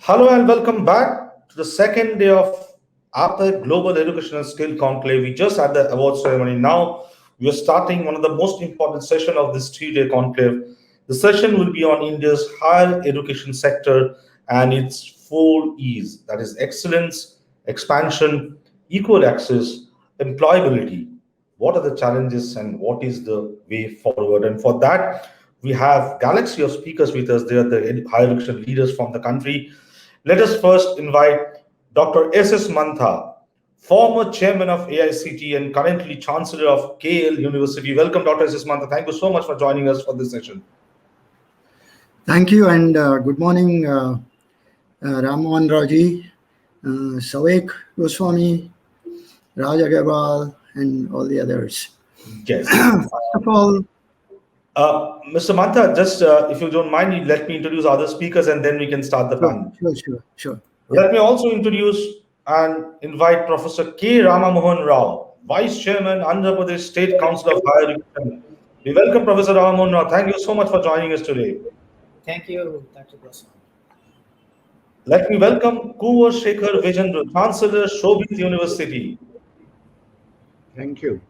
Hello and welcome back to the second day of APAC Global Educational Skill Conclave. We just had the award ceremony. Now we are starting one of the most important sessions of this 3-day conclave. The session will be on India's higher education sector and its 4 E's, that is excellence, expansion, equal access, employability. What are the challenges and what is the way forward? And for that, we have galaxy of speakers with us. They are the higher education leaders from the country. Let us first invite Dr. S.S. Mantha, former chairman of AICTE and currently Chancellor of KL University. Welcome, Dr. S.S. Mantha. Thank you so much for joining us for this session. Thank you and good morning, Rama and Raji, Souvik, Goswami, Rajasekharan, and all the others. Yes. First of all, Mr. Mantha, just if you don't mind, let me introduce other speakers and then we can start the panel. Sure. Let me also introduce and invite Professor K. Rama Mohan Rao, Vice Chairman, Andhra Pradesh State Council of Higher Education. We welcome Professor Rama Mohan Rao. Thank you so much for joining us today. Thank you, Dr. Prof. Let me welcome Kunwar Shekhar Vijendra, Chancellor, Shobhit University. Thank you.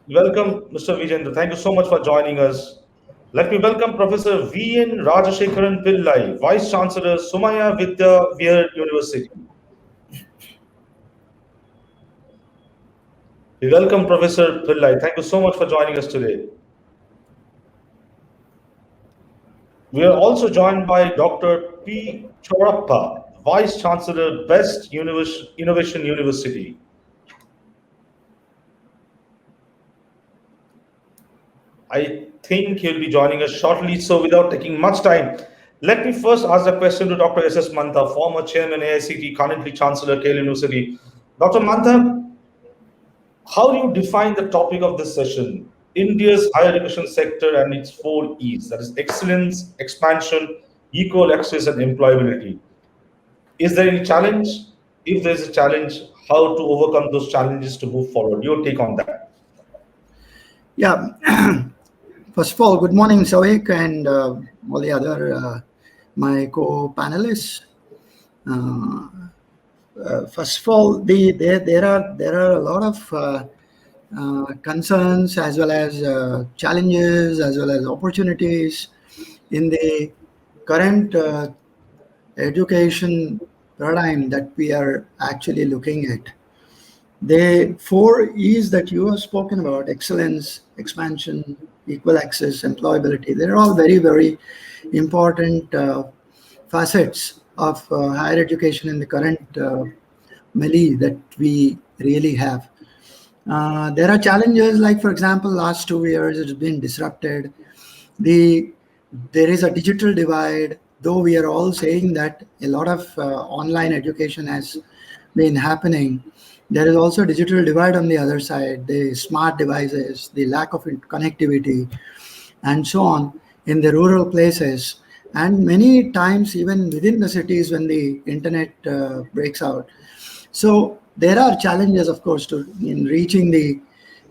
Welcome, Mr. Vijendra. Thank you so much for joining us. Let me welcome Professor V.N. Rajasekharan Pillai, Vice Chancellor, Somaiya Vidyavihar University. We welcome Professor Pillai. Thank you so much for joining us today. We are also joined by Dr. P. Chowdappa, Vice Chancellor, Best Innovation University. I think he'll be joining us shortly, so without taking much time, let me first ask the question to Dr. S.S. Mantha, former chairman AICTE, currently Chancellor, KL University. Dr. Mantha, how do you define the topic of this session? India's higher education sector and its 4 E's, that is excellence, expansion, equal access, and employability. Is there any challenge? If there's a challenge, how to overcome those challenges to move forward? Your take on that. Yeah. First of all, good morning, Souvik, and all the other my co-panelists. First of all, there are a lot of concerns as well as challenges as well as opportunities in the current education paradigm that we are actually looking at. The 4 E's that you have spoken about, excellence, expansion, equal access, employability, they're all very, very important facets of higher education in the current melee that we really have. There are challenges like, for example, last 2 years it's been disrupted. There is a digital divide, though we are all saying that a lot of online education has been happening. There is also a digital divide on the other side, the smart devices, the lack of connectivity, and so on in the rural places. And many times even within the cities when the internet breaks out. So there are challenges, of course, in reaching the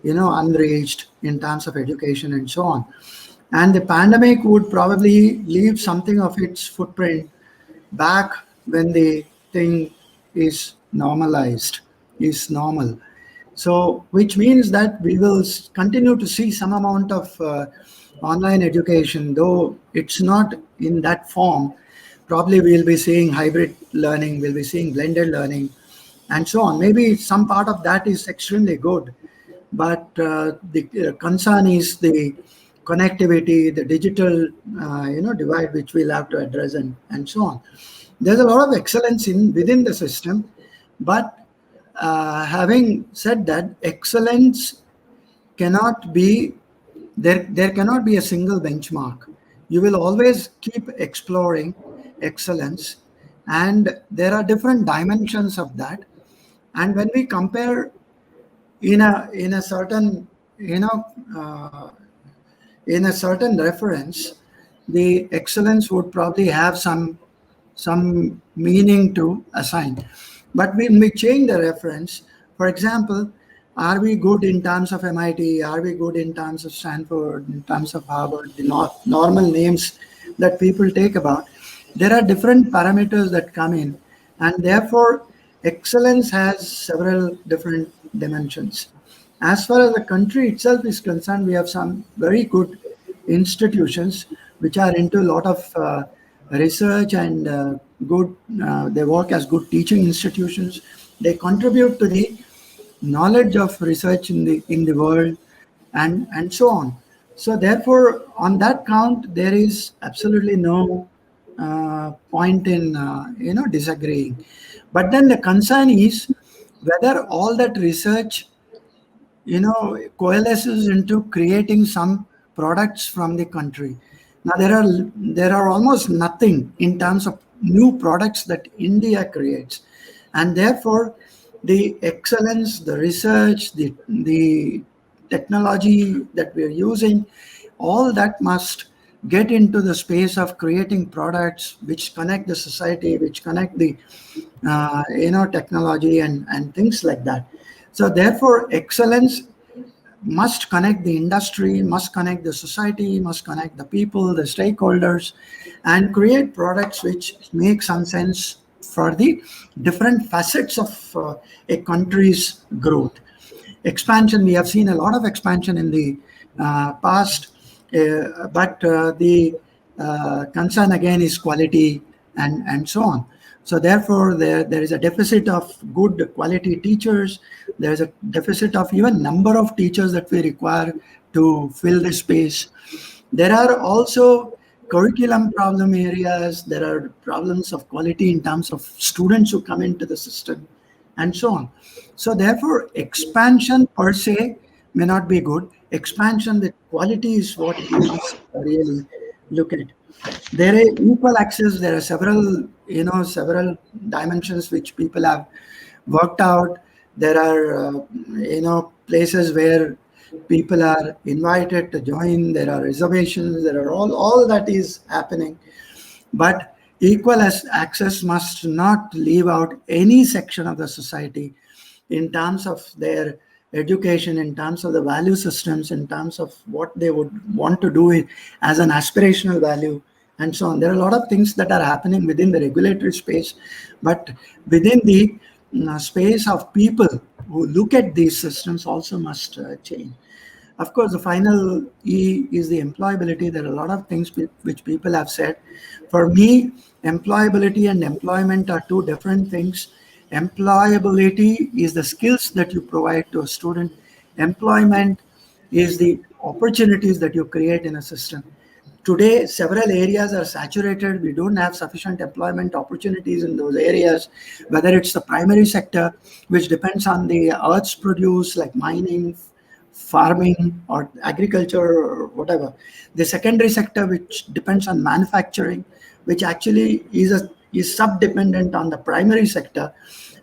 unreached in terms of education and so on. And the pandemic would probably leave something of its footprint back when the thing is normalized, is normal. So which means that we will continue to see some amount of online education, though it's not in that form. Probably we'll be seeing hybrid learning, we'll be seeing blended learning, and so on. Maybe some part of that is extremely good, but the concern is the connectivity, the digital divide, which we'll have to address, and so on. There's a lot of excellence within the system, but having said that, excellence cannot be there cannot be a single benchmark. You will always keep exploring excellence, and there are different dimensions of that. And when we compare in a certain in a certain reference, the excellence would probably have some meaning to assign. But when we change the reference, for example, are we good in terms of MIT? Are we good in terms of Stanford, in terms of Harvard, the normal names that people take about? there are different parameters that come in, and therefore excellence has several different dimensions. As far as the country itself is concerned, we have some very good institutions which are into a lot of research and they work as good teaching institutions. They contribute to the knowledge of research in the world, and so on. So therefore, on that count, there is absolutely no point in disagreeing. But then the concern is whether all that research coalesces into creating some products from the country. Now there are almost nothing in terms of new products that India creates, and therefore the excellence, the research, the technology that we're using, all that must get into the space of creating products which connect the society, which connect the technology and things like that. So therefore excellence must connect the industry, must connect the society, must connect the people, the stakeholders, and create products which make some sense for the different facets of a country's growth. Expansion, we have seen a lot of expansion in the past, but the concern again is quality and so on. So therefore, there is a deficit of good quality teachers. There is a deficit of even number of teachers that we require to fill the space. There are also curriculum problem areas. There are problems of quality in terms of students who come into the system and so on. So therefore, expansion per se may not be good. Expansion with quality is what we must really look at. There is equal access. There are several dimensions which people have worked out. There are places where people are invited to join. There are reservations. There are all that is happening. But equal access must not leave out any section of the society in terms of their education, in terms of the value systems, in terms of what they would want to do as an aspirational value, and so on. There are a lot of things that are happening within the regulatory space, but within the space of people who look at these systems also must change. Of course, the final E is the employability. There are a lot of things which people have said. For me, employability and employment are two different things. Employability is the skills that you provide to a student. Employment is the opportunities that you create in a system. Today, several areas are saturated. We don't have sufficient employment opportunities in those areas, whether it's the primary sector, which depends on the earth's produce, like mining, farming, or agriculture, or whatever. The secondary sector, which depends on manufacturing, which actually is sub-dependent on the primary sector.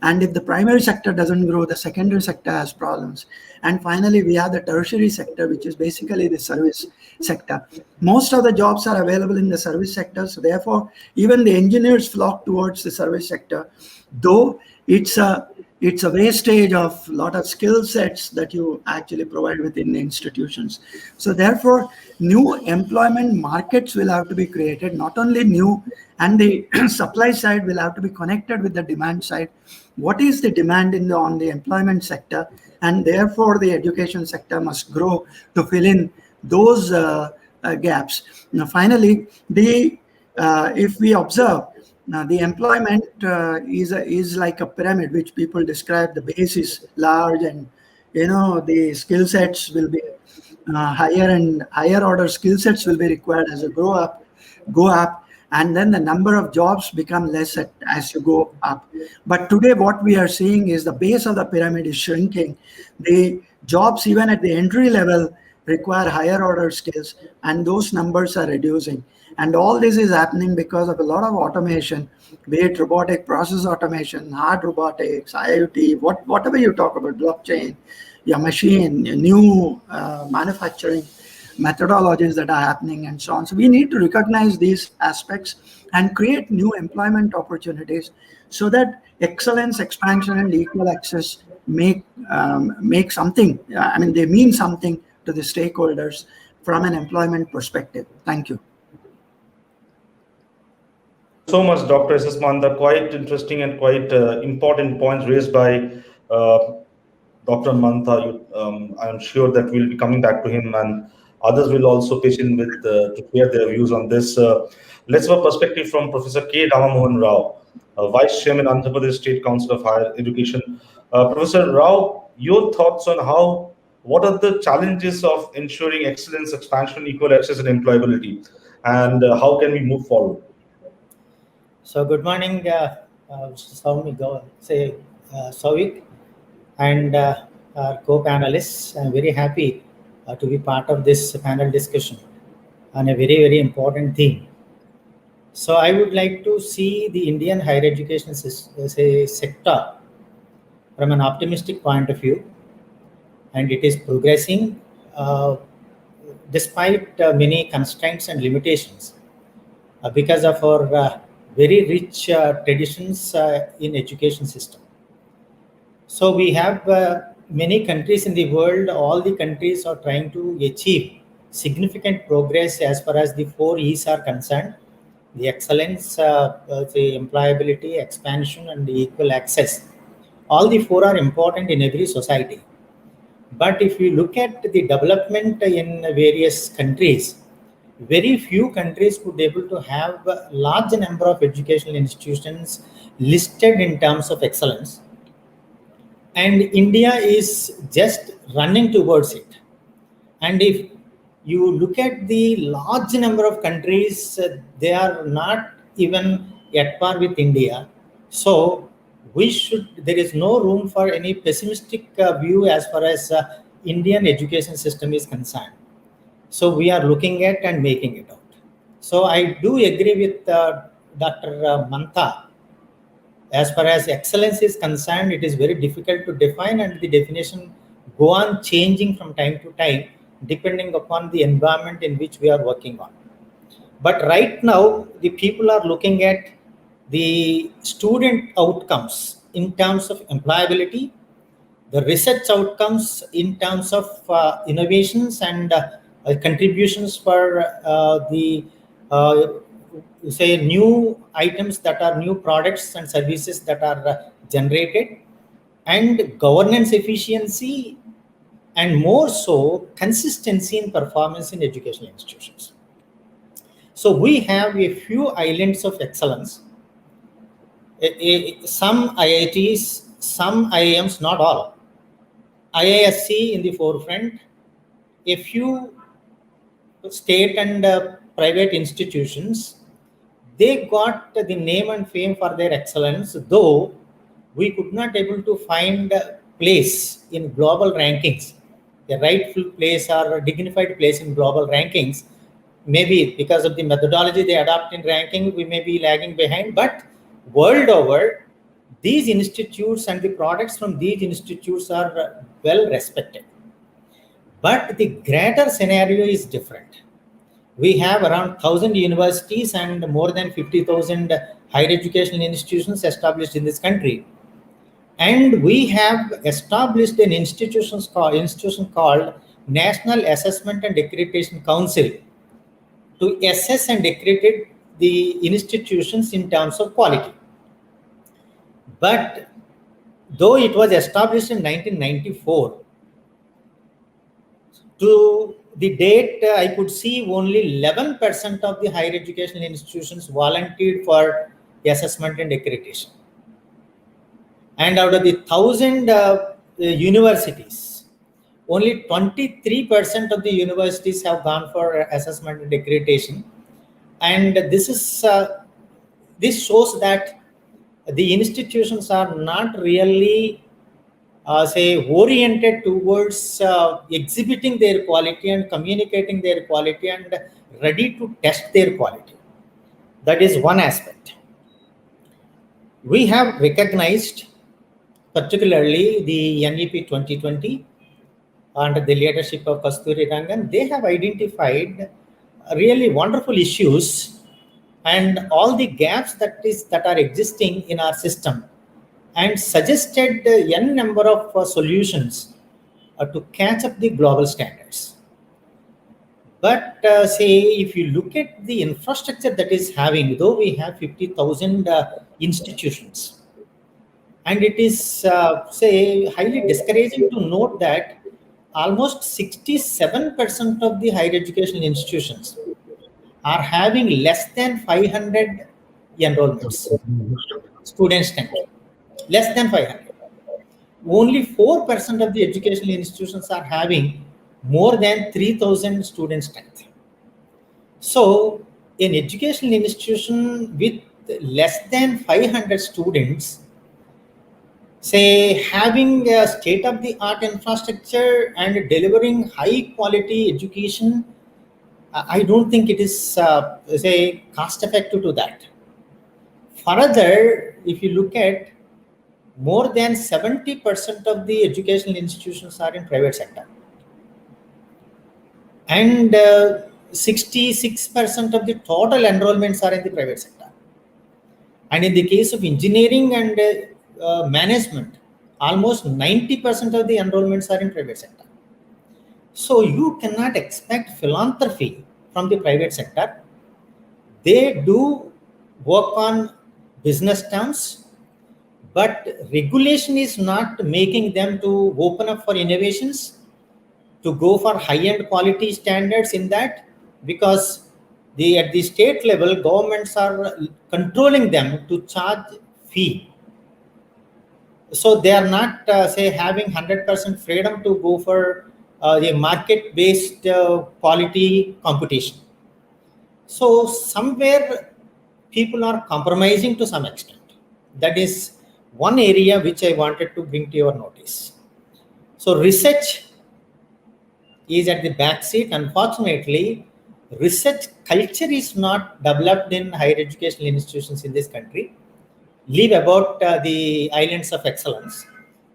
And if the primary sector doesn't grow, the secondary sector has problems. And finally, we have the tertiary sector, which is basically the service sector. Most of the jobs are available in the service sector. So therefore, even the engineers flock towards the service sector, though it's a wastage of a lot of skill sets that you actually provide within the institutions. So therefore, new employment markets will have to be created, not only new, and the supply side will have to be connected with the demand side. What is the demand on the employment sector? And therefore, the education sector must grow to fill in those gaps. Now, finally, if we observe, now, the employment is like a pyramid, which people describe. The base is large, and the skill sets will be higher, and higher order skill sets will be required as you go up, and then the number of jobs become less as you go up. But today, what we are seeing is the base of the pyramid is shrinking. The jobs, even at the entry level, require higher order skills, and those numbers are reducing. And all this is happening because of a lot of automation, be it robotic process automation, hard robotics, IoT, whatever you talk about, blockchain, your machine, new manufacturing methodologies that are happening, and so on. So we need to recognize these aspects and create new employment opportunities so that excellence, expansion, and equal access make something. They mean something to the stakeholders from an employment perspective. Thank you. So much, Dr. S.S. Mantha. Quite interesting and quite important points raised by uh, Dr. Mantha. I'm sure that we'll be coming back to him, and others will also pitch in with to share their views on this. Let's have a perspective from Professor K. Rama Mohan Rao, Vice Chairman, Andhra Pradesh State Council of Higher Education. Professor Rao, your thoughts on what are the challenges of ensuring excellence, expansion, equal access, and employability, and how can we move forward? So good morning, Souvik and our co-panelists. I'm very happy to be part of this panel discussion on a very, very important theme. So I would like to see the Indian higher education sector from an optimistic point of view, and it is progressing despite many constraints and limitations because of our very rich traditions in education system. So we have many countries in the world. All the countries are trying to achieve significant progress as far as the 4 E's are concerned: the excellence, the employability, expansion, and the equal access. All the 4 are important in every society. But if you look at the development in various countries, very few countries would be able to have a large number of educational institutions listed in terms of excellence. And India is just running towards it. And if you look at the large number of countries, they are not even at par with India. So there is no room for any pessimistic view as far as Indian education system is concerned. So we are looking at and making it out. So I do agree with Dr. Mantha. As far as excellence is concerned, it is very difficult to define, and the definition go on changing from time to time depending upon the environment in which we are working on. But right now, the people are looking at the student outcomes in terms of employability, the research outcomes in terms of innovations and contributions for the say new items that are new products and services that are generated, and governance efficiency, and more so consistency in performance in educational institutions. So we have a few islands of excellence. Some IITs, some IIMs, not all. IISc in the forefront, a few state and private institutions, they got the name and fame for their excellence, though we could not able to find a place in global rankings, a rightful place or a dignified place in global rankings. Maybe because of the methodology they adopt in ranking, we may be lagging behind, but world over, these institutes and the products from these institutes are well respected. But the greater scenario is different. We have around 1,000 universities and more than 50,000 higher educational institutions established in this country. And we have established an institution called National Assessment and Accreditation Council to assess and accredit the institutions in terms of quality. But though it was established in 1994, to the date, I could see only 11% of the higher educational institutions volunteered for assessment and accreditation. And out of the 1,000 universities, only 23% of the universities have gone for assessment and accreditation. And this shows that the institutions are not really oriented towards exhibiting their quality and communicating their quality and ready to test their quality. That is one aspect. We have recognized, particularly the NEP 2020, under the leadership of Kasturi Rangan, they have identified really wonderful issues and all the gaps that are existing in our system, and suggested n number of solutions to catch up the global standards. But say, if you look at the infrastructure that is having, though we have 50,000 institutions, and it is, say, highly discouraging to note that almost 67% of the higher educational institutions are having less than 500 enrollments, student strength, less than 500. Only 4% of the educational institutions are having more than 3,000 student strength. So, an educational institution with less than 500 students, say, having a state-of-the-art infrastructure and delivering high-quality education, I don't think it is, say, cost-effective to that. Further, if you look at, more than 70% of the educational institutions are in private sector, and 66% of the total enrollments are in the private sector. And in the case of engineering and management, almost 90% of the enrollments are in private sector. So you cannot expect philanthropy from the private sector. They do work on business terms, but regulation is not making them to open up for innovations, to go for high-end quality standards in that, because at the state level, governments are controlling them to charge fee. So they are not, say, having 100% freedom to go for a market-based quality competition. So somewhere people are compromising to some extent. That is one area which I wanted to bring to your notice. So research is at the back seat. Unfortunately, research culture is not developed in higher educational institutions in this country. Leave about the islands of excellence.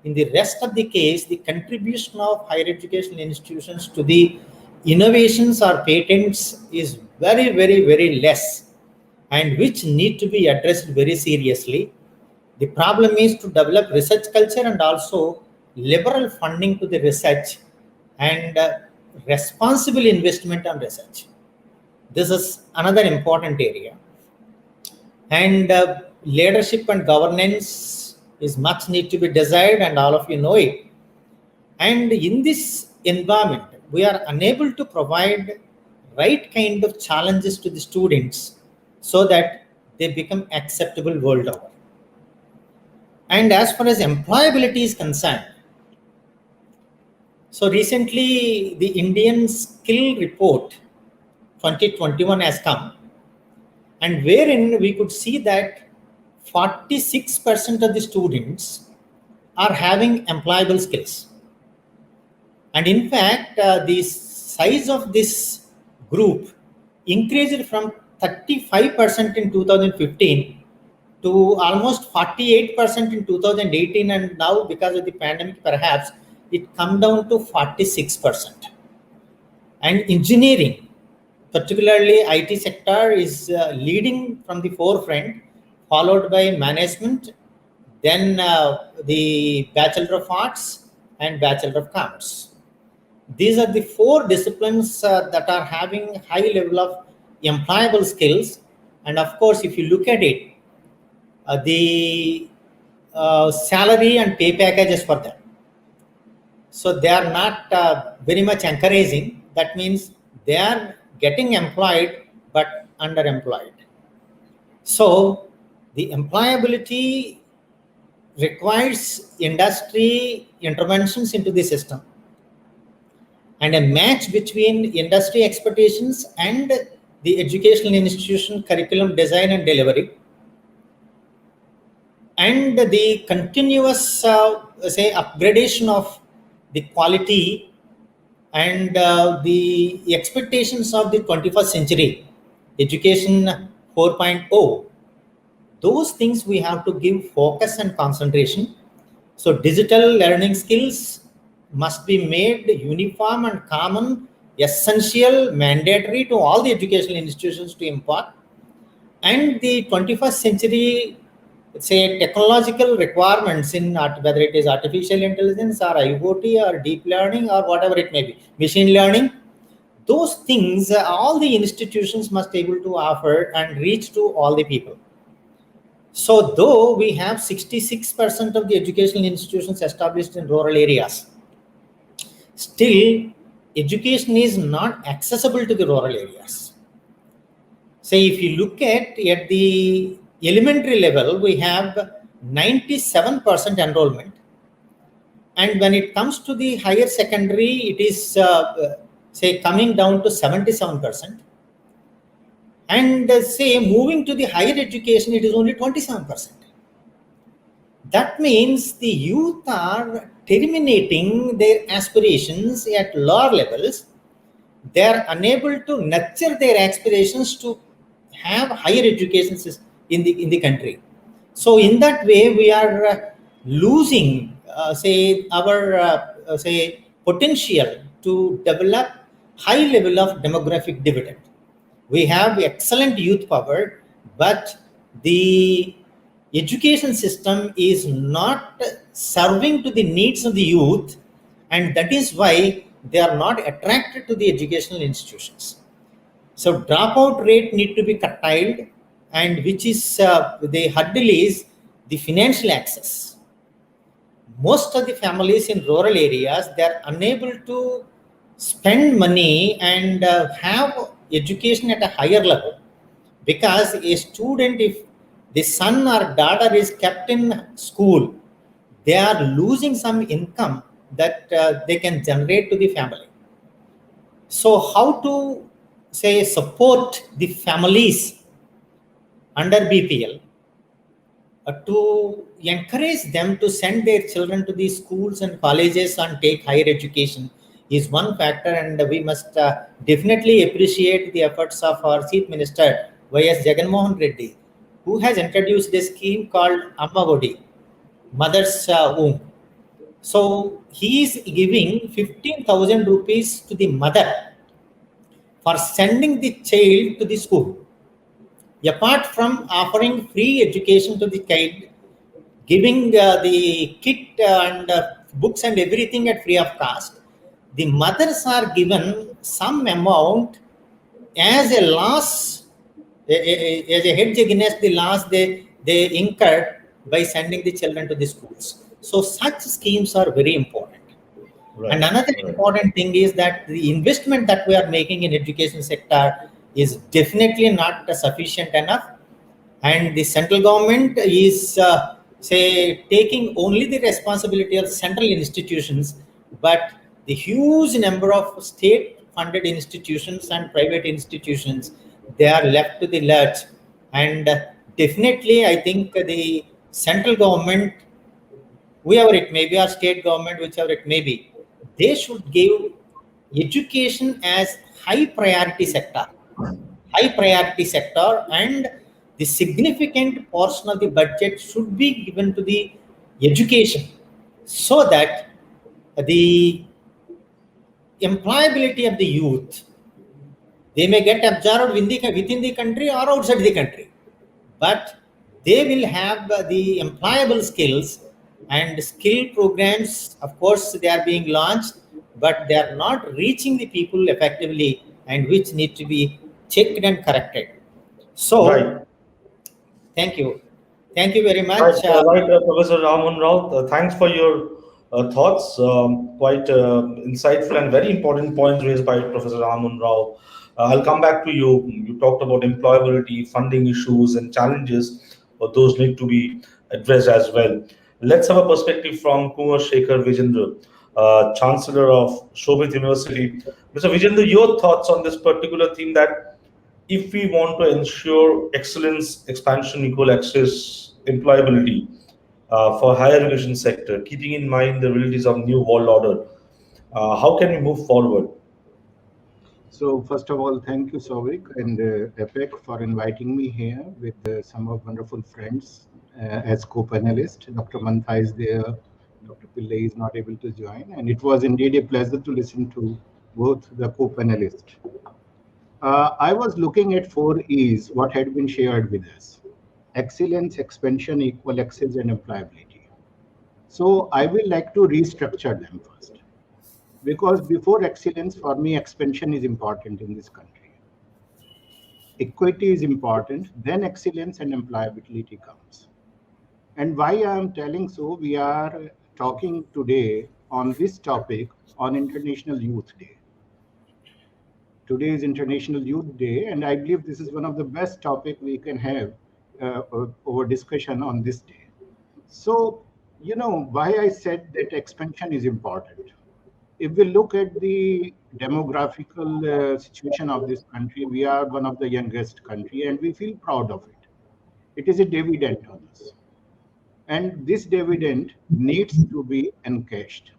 In the rest of the case, the contribution of higher educational institutions to the innovations or patents is very, very, very less, and which need to be addressed very seriously. The problem is to develop research culture and also liberal funding to the research and responsible investment on research. This is another important area. And leadership and governance is much need to be desired, and all of you know it. And in this environment, we are unable to provide right kind of challenges to the students so that they become acceptable world over. And as far as employability is concerned, so recently the Indian Skill Report 2021 has come, and wherein we could see that 46% of the students are having employable skills. And in fact, the size of this group increased from 35% in 2015 to almost 48% in 2018, and now because of the pandemic perhaps it come down to 46%. And engineering, particularly IT sector, is leading from the forefront, followed by management, then the Bachelor of Arts and Bachelor of Commerce. These are the four disciplines that are having high level of employable skills. And of course, if you look at it, the salary and pay packages for them, so they are not very much encouraging. That means they are getting employed but underemployed. So the employability requires industry interventions into the system, and a match between industry expectations and the educational institution curriculum design and delivery, and the continuous say upgradation of the quality and the expectations of the 21st century education 4.0. Those things we have to give focus and concentration. So digital learning skills must be made uniform and common, essential, mandatory to all the educational institutions to impart. And the 21st century, say, technological requirements in whether it is artificial intelligence or IoT or deep learning or whatever it may be, machine learning, those things, all the institutions must be able to offer and reach to all the people. So though we have 66% of the educational institutions established in rural areas, still education is not accessible to the rural areas. Say if you look at the elementary level, we have 97% enrollment. And when it comes to the higher secondary, it is say coming down to 77%. And say moving to the higher education, it is only 27%. That means the youth are terminating their aspirations at lower levels. They are unable to nurture their aspirations to have higher education in the country. So in that way, we are losing, say, our say potential to develop high level of demographic dividend. We have excellent youth power, but the education system is not serving to the needs of the youth, and that is why they are not attracted to the educational institutions. So dropout rate need to be curtailed, and which is the hurdle is the financial access. Most of the families in rural areas, they are unable to spend money and have education at a higher level, because a student, if the son or daughter is kept in school, they are losing some income that they can generate to the family. So how to say support the families under BPL to encourage them to send their children to the schools and colleges and take higher education is one factor, and we must definitely appreciate the efforts of our Chief Minister Y.S. Mohan Reddy, who has introduced a scheme called Amma Odi, Mother's Womb. So he is giving 15,000 rupees to the mother for sending the child to the school. Apart from offering free education to the child, giving the kit and books and everything at free of cost, the mothers are given some amount as a loss, as a hedge against the loss they incurred by sending the children to the schools. So such schemes are very important. Right. And another important thing is that the investment that we are making in education sector is definitely not sufficient enough, and the central government is say taking only the responsibility of central institutions, but the huge number of state funded institutions and private institutions, they are left to the lurch. And definitely I think the central government, whoever it may be, or state government, whichever it may be, they should give education as high priority sector, and the significant portion of the budget should be given to the education, so that the employability of the youth, they may get absorbed within the country or outside the country, but they will have the employable skills, and skill programs, of course, they are being launched, but they are not reaching the people effectively, and which need to be checked and corrected. So, right. Thank you very much. Right, Professor Raman Rao, thanks for your thoughts. Quite insightful and very important points raised by Professor Raman Rao. I'll come back to you. You talked about employability, funding issues, and challenges, but those need to be addressed as well. Let's have a perspective from Kunwar Shekhar Vijendra, Chancellor of Shobhit University. Mr. Vijendra, your thoughts on this particular theme, that if we want to ensure excellence, expansion, equal access, employability for higher education sector, keeping in mind the realities of new world order, how can we move forward? So first of all, thank you, Souvik and APAC for inviting me here with some of wonderful friends as co-panelist. Dr. Mantha is there, Dr. Pillai is not able to join, and it was indeed a pleasure to listen to both the co-panelists. I was looking at 4 E's, what had been shared with us: excellence, expansion, equal access, and employability. So I will like to restructure them first. Because before excellence, for me, expansion is important in this country. Equity is important, then excellence and employability comes. And why I am telling so, we are talking today on this topic on International Youth Day. Today is International Youth Day, and I believe this is one of the best topics we can have over discussion on this day. So, why I said that expansion is important. If we look at the demographical situation of this country, we are one of the youngest country, and we feel proud of it. It is a dividend on us. And this dividend needs to be encashed.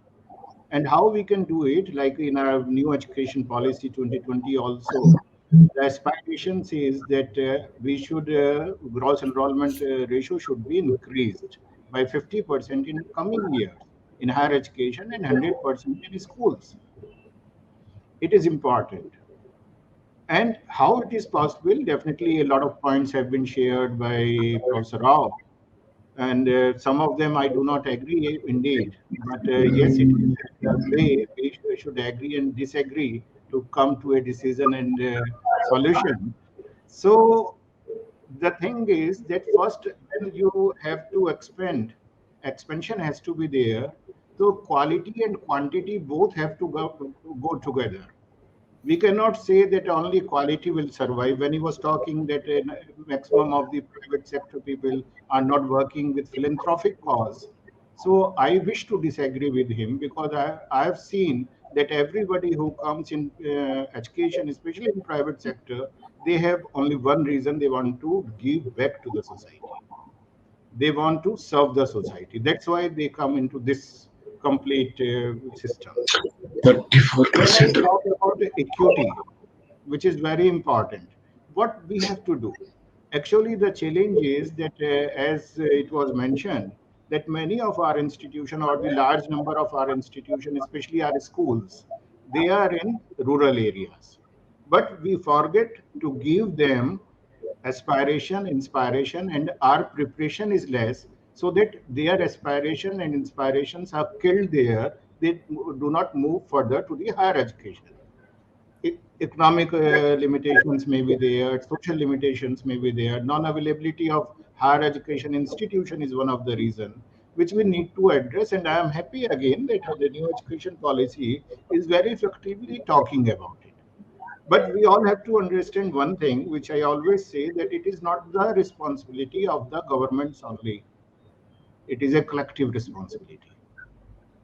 And how we can do it, like in our new education policy 2020 also, the aspiration says that we should, gross enrollment ratio should be increased by 50% in coming years in higher education and 100% in schools. It is important. And how it is possible, definitely a lot of points have been shared by Professor Rao. And some of them I do not agree, indeed. But yes, it is the way we should agree and disagree to come to a decision and solution. So the thing is that first, when you have to expand, expansion has to be there. So quality and quantity both have to go together. We cannot say that only quality will survive. When he was talking that a maximum of the private sector people are not working with philanthropic cause. So I wish to disagree with him, because I have seen that everybody who comes in education, especially in private sector, they have only one reason: they want to give back to the society. They want to serve the society. That's why they come into this complete system. When I 34%. talk about the equity, which is very important, what we have to do? Actually, the challenge is that, as it was mentioned, that many of our institutions, or the large number of our institutions, especially our schools, they are in rural areas. But we forget to give them aspiration, inspiration, and our preparation is less, so that their aspiration and inspirations are killed there. They do not move further to the higher education. Economic limitations may be there, social limitations may be there, non-availability of higher education institution is one of the reasons which we need to address. And I am happy again that the new education policy is very effectively talking about it. But we all have to understand one thing, which I always say, that it is not the responsibility of the governments only. It is a collective responsibility.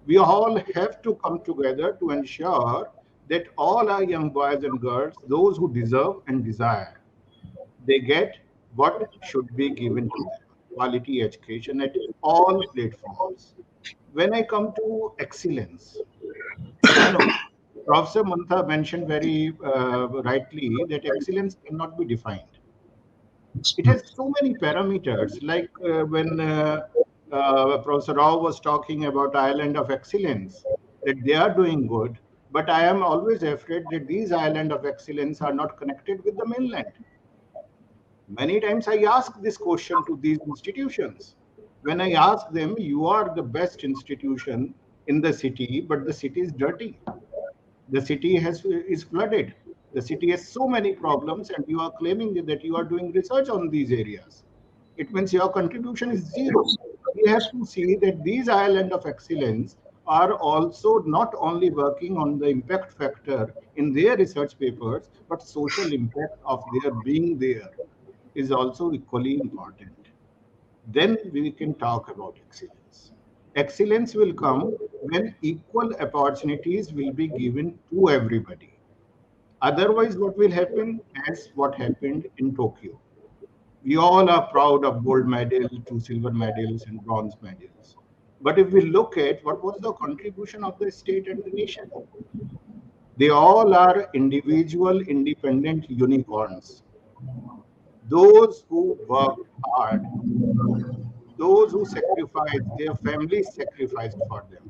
We all have to come together to ensure that all our young boys and girls, those who deserve and desire, they get what should be given to them: quality education at all platforms. When I come to excellence, Professor Mantha mentioned very rightly that excellence cannot be defined. It has so many parameters, like when Professor Rao was talking about Island of Excellence, that they are doing good, but I am always afraid that these Island of Excellence are not connected with the mainland. Many times I ask this question to these institutions. When I ask them, you are the best institution in the city, but the city is dirty. The city is flooded. The city has so many problems, and you are claiming that you are doing research on these areas. It means your contribution is zero. We have to see that these islands of excellence are also not only working on the impact factor in their research papers, but social impact of their being there is also equally important. Then we can talk about excellence. Excellence will come when equal opportunities will be given to everybody. Otherwise, what will happen as what happened in Tokyo? We all are proud of gold medal, 2 silver medals, and bronze medals. But if we look at what was the contribution of the state and the nation, they all are individual, independent unicorns. Those who worked hard, those who sacrificed, their families sacrificed for them.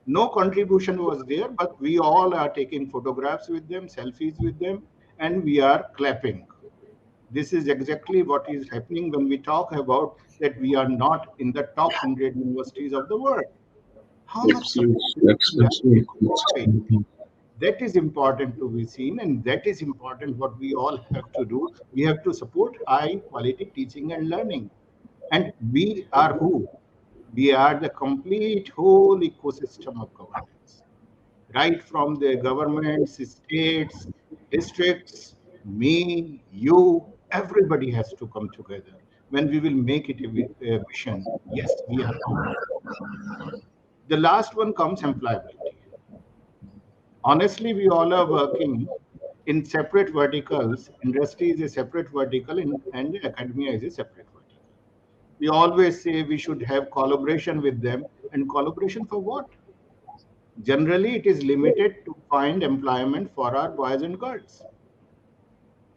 No contribution was there, but we all are taking photographs with them, selfies with them, and we are clapping. This is exactly what is happening when we talk about that we are not in the top 100 universities of the world. How much that is important to be seen, and that is important what we all have to do. We have to support high quality teaching and learning. And we are who? We are the complete whole ecosystem of governance, right from the governments, states, districts, me, you, everybody has to come together. When we will make it a vision, yes, we are powerful. The last one comes employability. Honestly, we all are working in separate verticals. Industry is a separate vertical, and academia is a separate vertical. We always say we should have collaboration with them, and collaboration for what? Generally, it is limited to find employment for our boys and girls.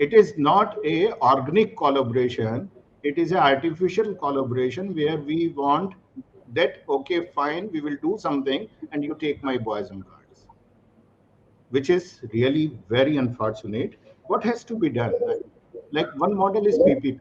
It is not a organic collaboration. It is an artificial collaboration where we want that, okay, fine, we will do something and you take my boys and girls, which is really very unfortunate. What has to be done? Like one model is PPP.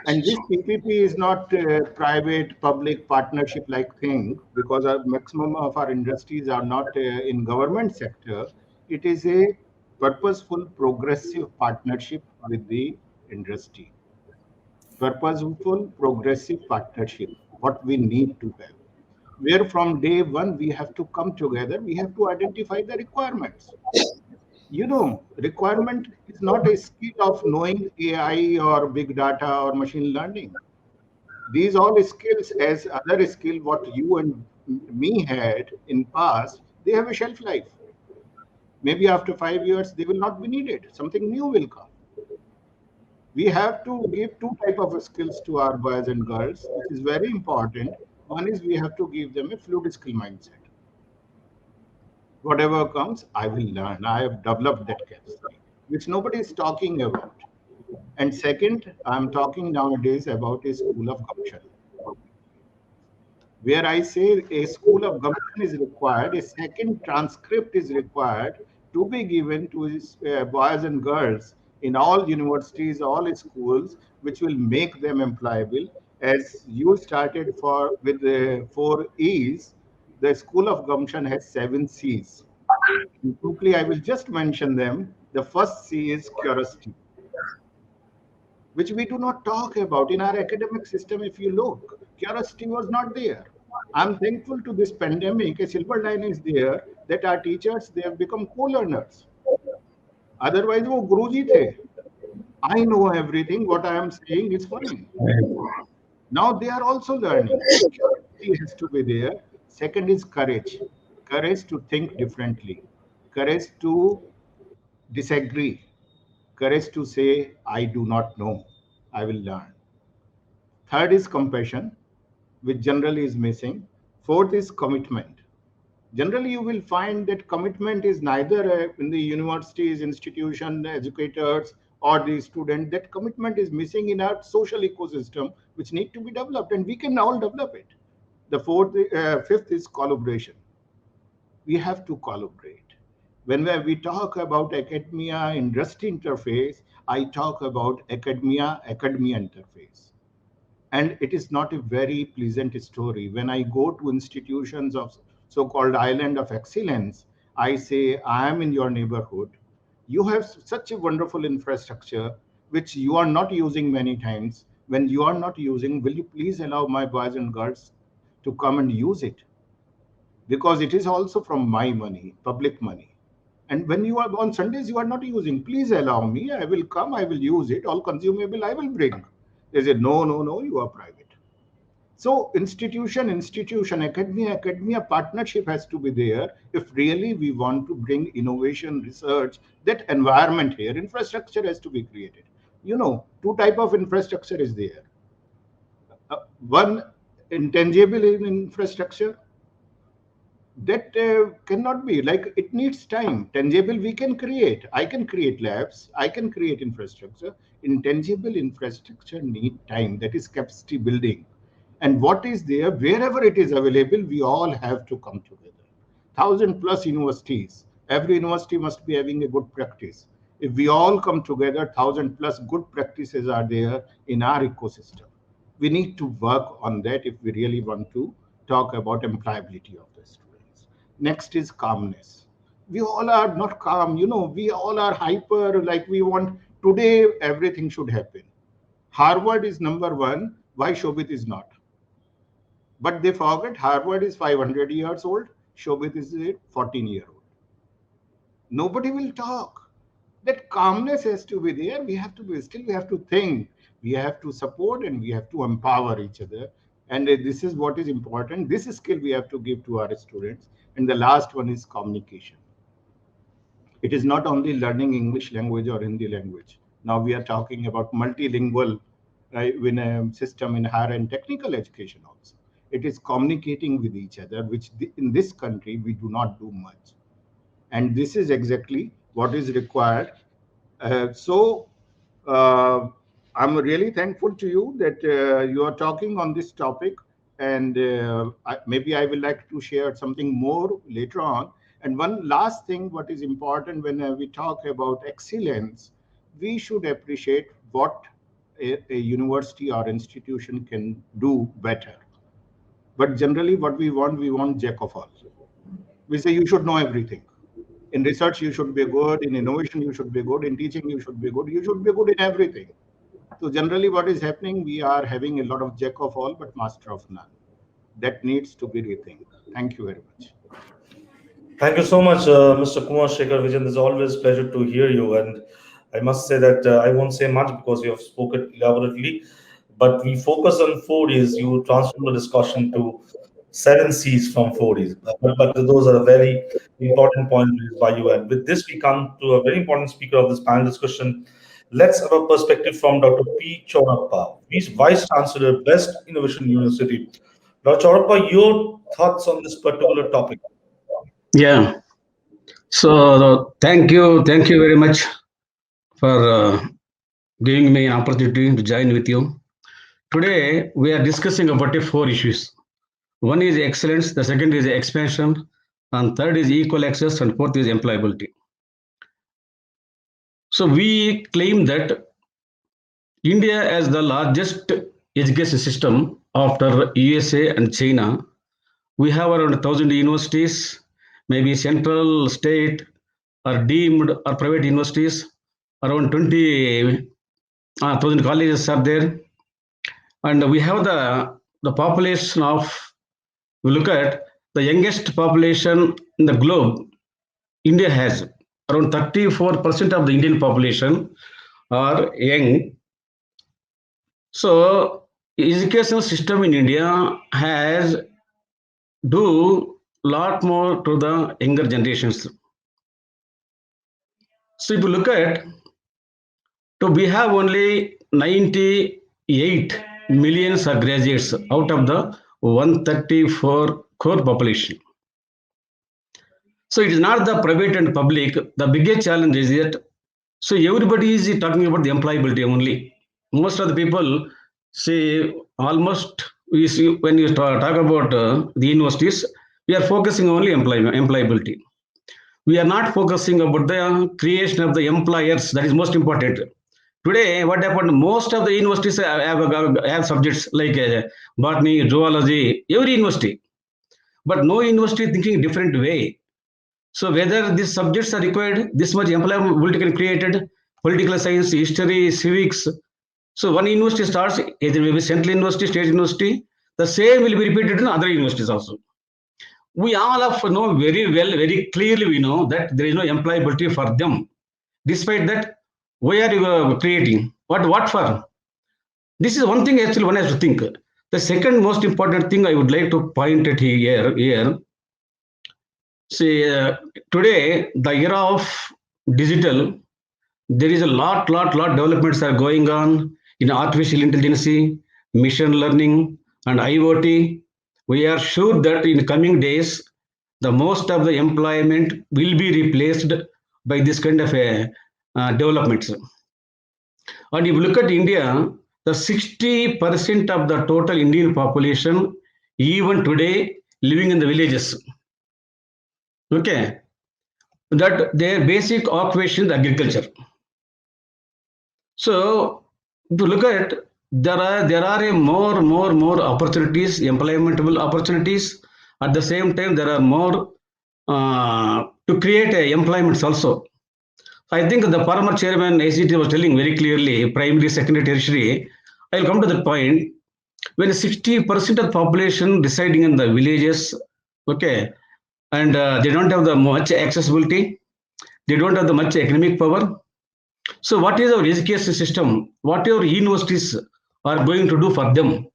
And this PPP is not a private public partnership like thing, because our maximum of our industries are not in government sector. It is a purposeful progressive partnership with the industry. Purposeful progressive partnership, what we need to have. Where from day one we have to come together, we have to identify the requirements. Requirement is not a skill of knowing AI or big data or machine learning. These all skills, as other skill what you and me had in past, they have a shelf life. Maybe after 5 years they will not be needed, something new will come. We have to give two type of skills to our boys and girls, which is very important. One is we have to give them a fluid skill mindset. Whatever comes, I will learn. I have developed that capacity, which nobody is talking about. And second, I'm talking nowadays about a school of gumption, where I say a school of gumption is required, a second transcript is required to be given to his boys and girls in all universities, all schools, which will make them employable. As you started with the 4 E's, the school of gumption has 7 C's. And quickly, I will just mention them. The first C is curiosity, which we do not talk about in our academic system. If you look, curiosity was not there. I'm thankful to this pandemic. A silver line is there that our teachers, they have become co-learners. Otherwise, वो गुरुजी थे. I know everything. What I am saying is fine. Now they are also learning. So curiosity has to be there. Second is courage. Courage to think differently. Courage to disagree. Courage to say, I do not know. I will learn. Third is compassion, which generally is missing. Fourth is commitment. Generally, you will find that commitment is neither in the universities, institution, educators, or the student. That commitment is missing in our social ecosystem, which need to be developed, and we can all develop it. The fifth is collaboration. We have to collaborate. When we talk about academia industry interface, I talk about academia interface. And it is not a very pleasant story. When I go to institutions of so-called island of excellence, I say, I am in your neighborhood. You have such a wonderful infrastructure, which you are not using many times. When you are not using, will you please allow my boys and girls to come and use it? Because it is also from my money, public money. And when you are on Sundays, you are not using, please allow me, I will come, I will use it, all consumable I will bring. They say, no, you are private. So institution, academia partnership has to be there. If really we want to bring innovation, research, that environment here, infrastructure has to be created. Two type of infrastructure is there. One, intangible infrastructure, that cannot be, like, it needs time. Tangible we can create. I can create labs, I can create infrastructure. Intangible infrastructure need time. That is capacity building. And what is there, wherever it is available, we all have to come together. 1,000+ universities, every university must be having a good practice. If we all come together, 1,000+ good practices are there in our ecosystem. We need to work on that if we really want to talk about employability of the students. Next is calmness. We all are not calm, we all are hyper, like we want today everything should happen. Harvard is number one, why Shobhit is not? But they forget Harvard is 500 years old, Shobhit is a 14-year-old. Nobody will talk. That calmness has to be there. We have to think, we have to support, and we have to empower each other. And this is what is important. This skill we have to give to our students. And the last one is communication. It is not only learning English language or Hindi language. Now we are talking about multilingual in a system in higher and technical education also. It is communicating with each other, which in this country we do not do much. And this is exactly what is required. So I'm really thankful to you that you are talking on this topic. And maybe I will like to share something more later on. And one last thing, what is important when we talk about excellence, we should appreciate what a university or institution can do better. But generally what we want jack of all. We say you should know everything. In research, you should be good. In innovation, you should be good. In teaching, you should be good. You should be good in everything. So generally what is happening, we are having a lot of jack of all, but master of none. That needs to be rethink. Thank you very much. Thank you so much, Mr. Kunwar, Shekhar, Vijendra. It's always a pleasure to hear you. And I must say that I won't say much because you have spoken elaborately, but we focus on 4Ds. You transform the discussion to 7Cs from 4Ds. But those are very important points raised by you. And with this, we come to a very important speaker of this panel discussion. Let's have a perspective from Dr. P. Chowdappa, Vice Chancellor, Best Innovation University. Dr. Chowdappa, your thoughts on this particular topic? Yeah. So thank you very much for giving me an opportunity to join with you. Today we are discussing about 4 issues. One is excellence, the second is expansion, and third is equal access, and fourth is employability. So we claim that India as the largest education system after USA and China. We have around 1,000 universities, maybe central, state, or deemed or private universities. Around 20,000 colleges are there. And we have the population of, we look at the youngest population in the globe, India has around 34% of the Indian population are young. So educational system in India has do lot more to the younger generations. So if you look at, we have only 98 millions of graduates out of the 134 crore population. So it is not the private and public. The biggest challenge is that, so everybody is talking about the employability only. Most of the people say almost, we see when you talk about the universities, we are focusing only employability. We are not focusing about the creation of the employers. That is most important. Today, what happened? Most of the universities have subjects like botany, zoology, every university. But no university thinking different way. So whether these subjects are required, this much employability can be created, political science, history, civics. So one university starts, either maybe central university, state university, the same will be repeated in other universities also. We all know very well, very clearly we know that there is no employability for them. Despite that, why are you creating? What for? This is one thing actually one has to think. The second most important thing I would like to point at here. See, today, the era of digital, there is a lot developments are going on in artificial intelligence, machine learning, and IoT. We are sure that in coming days, the most of the employment will be replaced by this kind of developments. And if you look at India, the 60% of the total Indian population, even today, living in the villages. Okay, that their basic occupation is agriculture. So, if you look at there are more opportunities, employmentable opportunities. At the same time, there are more to create employments also. I think the former chairman AICTE was telling very clearly, primary, secondary, tertiary. I'll come to that point. When 60% of the population residing in the villages, okay, and they don't have the much accessibility, they don't have the much economic power. So what is our education system? What our universities are going to do for them?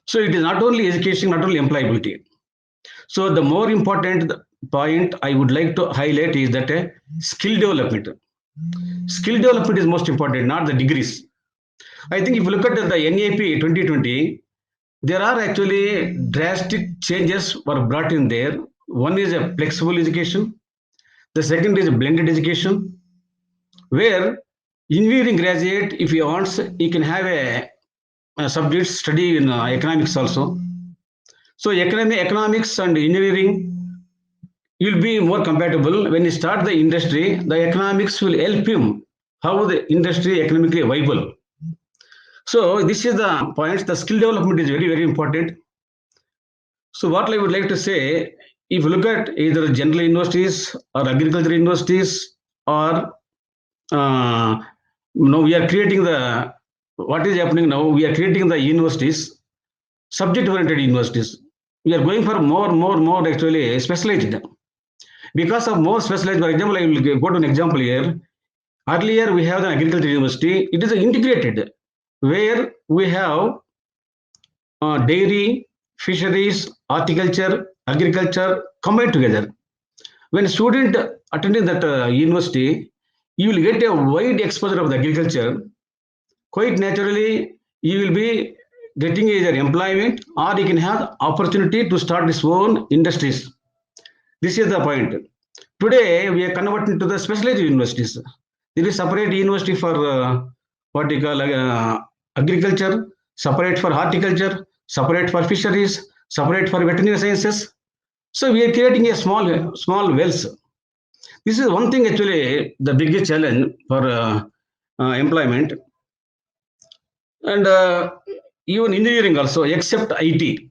So it is not only education, not only employability. So the more important point I would like to highlight is that skill development. Skill development is most important, not the degrees. I think if you look at the NAP 2020, there are actually drastic changes were brought in there. One is a flexible education. The second is a blended education, where engineering graduate, if he wants, he can have a subject study in economics also. So economics and engineering will be more compatible. When you start the industry, the economics will help him how the industry economically viable. So this is the points. The skill development is very, very important. So what I would like to say, if you look at either general universities or agriculture universities, or we are creating what is happening now, we are creating the universities, subject-oriented universities. We are going for more actually specialized. Because of more specialized, for example, I will go to an example here. Earlier, we have the agriculture university. It is integrated, where we have dairy, fisheries, horticulture, agriculture combined together. When a student attending that university, you will get a wide exposure of the agriculture. Quite naturally, you will be getting either employment or you can have opportunity to start his own industries. This is the point. Today, we are converting to the specialized universities. There is separate university for what you call agriculture, separate for horticulture, separate for fisheries, separate for veterinary sciences. So we are creating a small wells. This is one thing actually the biggest challenge for employment. And even engineering also, except IT.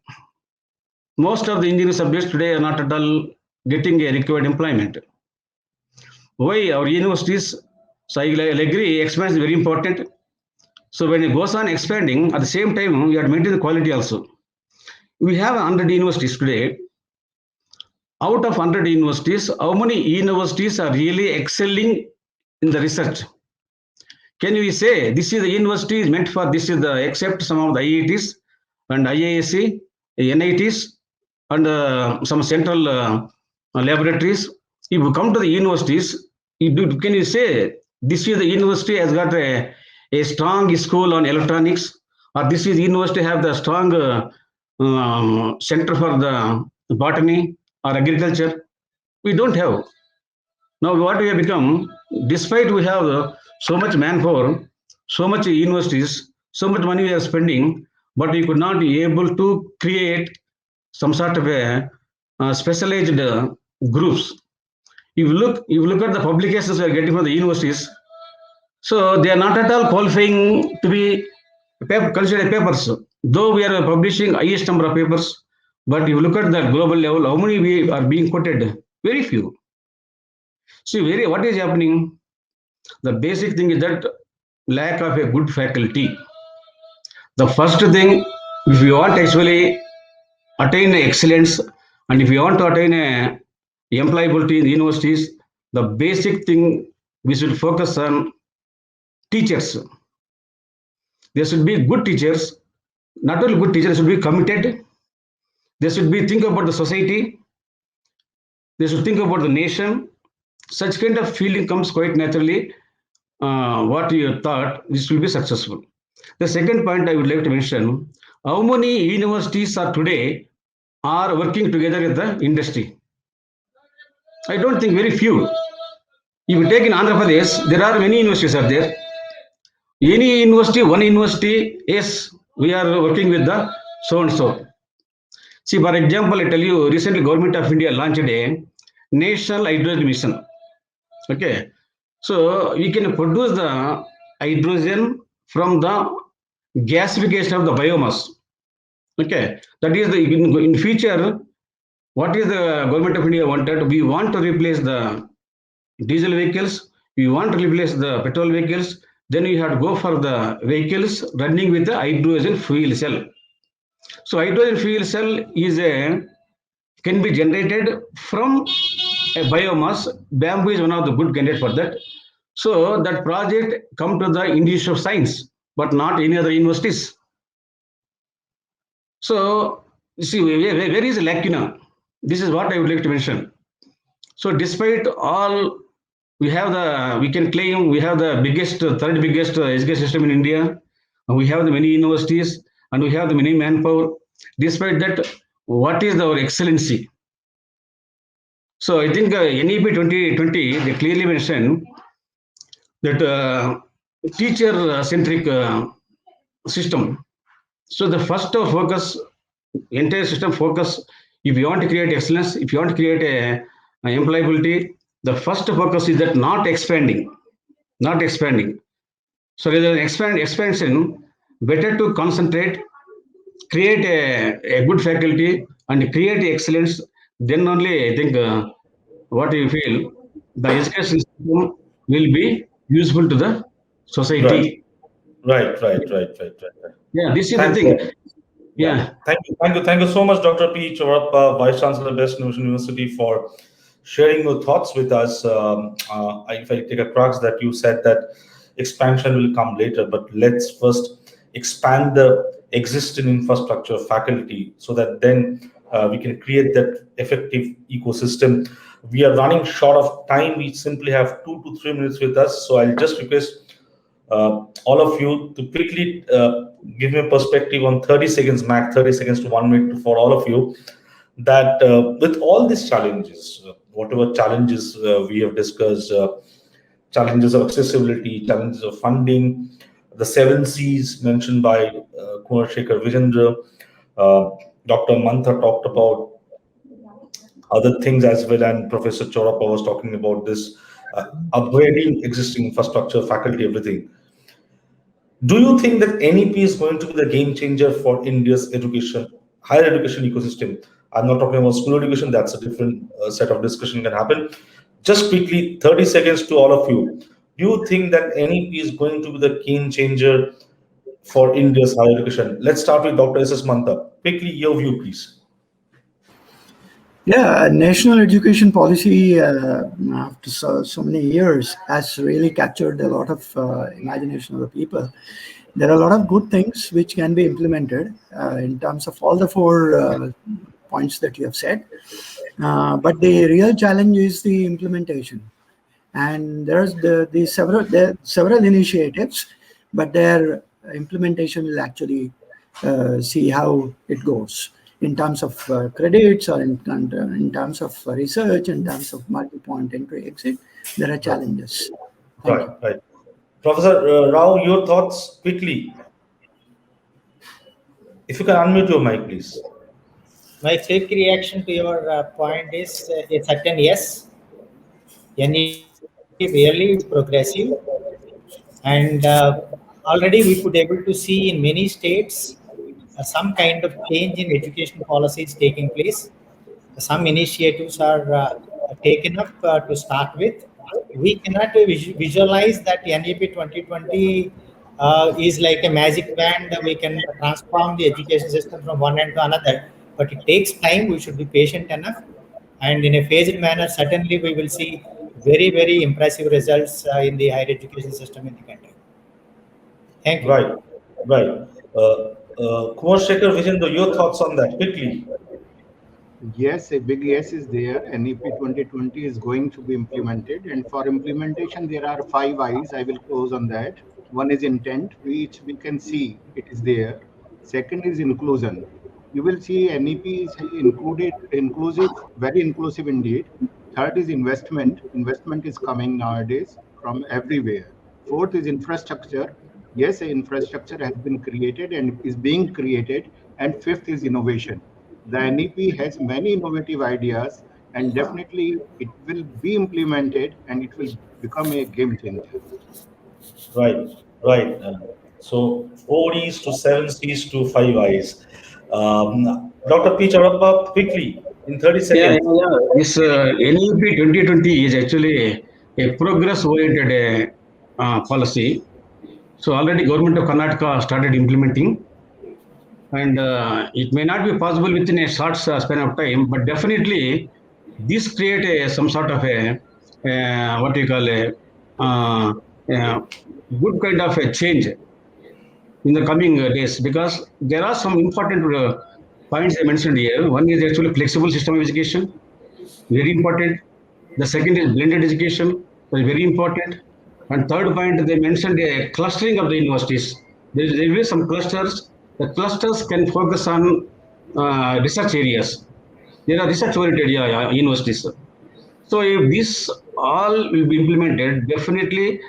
Most of the engineering subjects today are not at all getting a required employment. Why? Our universities, so I agree, expansion is very important. So when it goes on expanding, at the same time, we have to maintain the quality also. We have 100 universities today. Out of 100 universities, how many universities are really excelling in the research? Can we say this is the university is meant for this is the except some of the IITs and IISc, NITs, and some central laboratories? If you come to the universities, can you say this is the university has got a strong school on electronics, or this is university have the strong center for the botany or agriculture? We don't have. Now what we have become, despite we have so much manpower, so much universities, so much money we are spending, but we could not be able to create some sort of a specialized groups. If you look at the publications we are getting from the universities, so they are not at all qualifying to be considered papers. Though we are publishing highest number of papers, but if you look at the global level, how many we are being quoted? Very few. See, what is happening? The basic thing is that lack of a good faculty. The first thing, if you want actually attain excellence, and if you want to attain a employability in the universities, the basic thing we should focus on teachers. There should be good teachers. Not only good teachers, should be committed. They should be think about the society. They should think about the nation. Such kind of feeling comes quite naturally. What you thought, this will be successful. The second point I would like to mention, how many universities are today are working together with the industry? I don't think very few. If you take in Andhra Pradesh, there are many universities are there. Any university, one university, yes, we are working with the so and so. See, for example, I tell you, recently Government of India launched a National Hydrogen Mission. Okay, so we can produce the hydrogen from the gasification of the biomass. Okay, that is the in future. What is the government of India wanted? We want to replace the diesel vehicles. We want to replace the petrol vehicles. Then we have to go for the vehicles running with the hydrogen fuel cell. So hydrogen fuel cell is can be generated from a biomass. Bamboo is one of the good candidate for that. So that project come to the Institute of Science, but not any other universities. So you see, where is the lacuna? This is what I would like to mention. So despite all, we can claim we have the biggest, third biggest education system in India. And we have the many universities and we have the many manpower. Despite that, what is our excellency? So I think NEP 2020, they clearly mentioned that teacher-centric system. So the first focus, entire system focus, if you want to create excellence, if you want to create a employability, the first focus is that not expanding. So rather than expansion, better to concentrate, create a good faculty and create excellence. Then only I think what you feel, the education system will be useful to the society. Right. Yeah, this is Thank the you. thing. Yeah. Thank you so much, Dr. P. Chowdappa, Vice Chancellor, Best University, for sharing your thoughts with us. If I take a crux that you said that expansion will come later, but let's first expand the existing infrastructure faculty so that then we can create that effective ecosystem. We are running short of time. We simply have 2 to 3 minutes with us. So I'll just request all of you to quickly give me a perspective on 30 seconds max, 30 seconds to 1 minute for all of you, that with all these challenges, whatever challenges we have discussed, challenges of accessibility, challenges of funding, the 7 C's mentioned by Kunwar, Shekhar, Vijendra, Dr. Mantha talked about other things as well, and Professor Chowdappa was talking about this upgrading existing infrastructure, faculty, everything. Do you think that NEP is going to be the game changer for India's education, higher education ecosystem? I'm not talking about school education, that's a different set of discussion can happen. Just quickly, 30 seconds to all of you. Do you think that NEP is going to be the game changer for India's higher education? Let's start with Dr. S.S. Mantha. Quickly, your view, please. Yeah, national education policy after so many years has really captured a lot of imagination of the people. There are a lot of good things which can be implemented in terms of all the 4 points that you have said. But the real challenge is the implementation. And there's several initiatives, but their implementation will actually see how it goes in terms of credits or in terms of research, in terms of multi-point entry exit. There are challenges. Right. Professor Rao, your thoughts quickly. If you can unmute your mic, please. My quick reaction to your point is a certain yes. NEP really progressive, and already we could able to see in many states some kind of change in education policies taking place. Some initiatives are taken up to start with. We cannot visualize that NEP 2020 is like a magic wand. We can transform the education system from one end to another, but it takes time. We should be patient enough, and in a phased manner, certainly we will see very, very impressive results in the higher education system in the country. Thank you. Right. Kunwar, Shekhar, Vijendra, your thoughts on that quickly. Yes, a big yes is there. NEP 2020 is going to be implemented, and for implementation, there are 5 I's. I will close on that. One is intent, which we can see it is there. Second is inclusion. You will see NEP is inclusive, very inclusive indeed. Third is investment. Investment is coming nowadays from everywhere. Fourth is infrastructure. Yes, infrastructure has been created and is being created. And fifth is innovation. The NEP has many innovative ideas, and definitely it will be implemented and it will become a game changer. Right. So 4Ds to 7Cs to 5Is. Dr. P. Chowdappa, quickly, in 30 Yeah, seconds. This NEP 2020 is actually a progress-oriented policy. So already government of Karnataka started implementing, and it may not be possible within a short span of time, but definitely this create some sort of a what you call a uh, uh, good kind of a change in the coming days, because there are some important points I mentioned here. One is actually flexible system of education, very important. The second is blended education, very important. And third point, they mentioned a clustering of the universities. There will be some clusters. The clusters can focus on research areas. There are research-oriented universities. So if this all will be implemented, definitely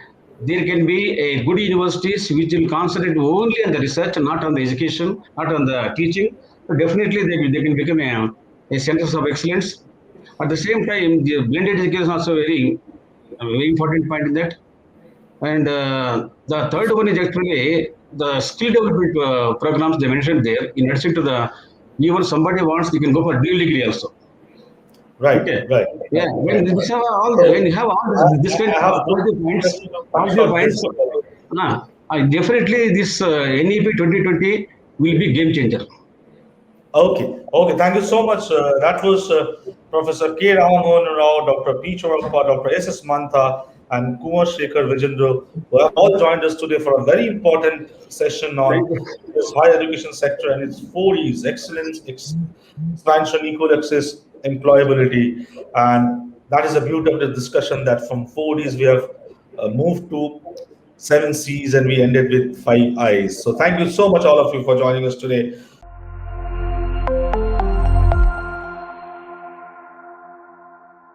there can be a good universities which will concentrate only on the research, not on the education, not on the teaching. So definitely they can become a centers of excellence. At the same time, the blended education is also very important point in that. And the third one is actually the skill development programs they mentioned there. In addition to the, even somebody wants, you can go for dual degree also. Right, Okay. right. Yeah. When Right. this have all, when you have all this kind I of have positive points, definitely this NEP 2020 will be game changer. Okay, okay. Thank you so much. That was Professor K. Ramamohan Rao, Dr. P. Chowdappa, Dr. S. Mantha, and Kunwar Shekhar Vijendra, who have all joined us today for a very important session Thank on you. this higher education sector and its 4E's: excellence, expansion, equal access, employability. And that is the beauty of the discussion, that from 4Ds we have moved to 7Cs and we ended with 5Is. So thank you so much, all of you, for joining us today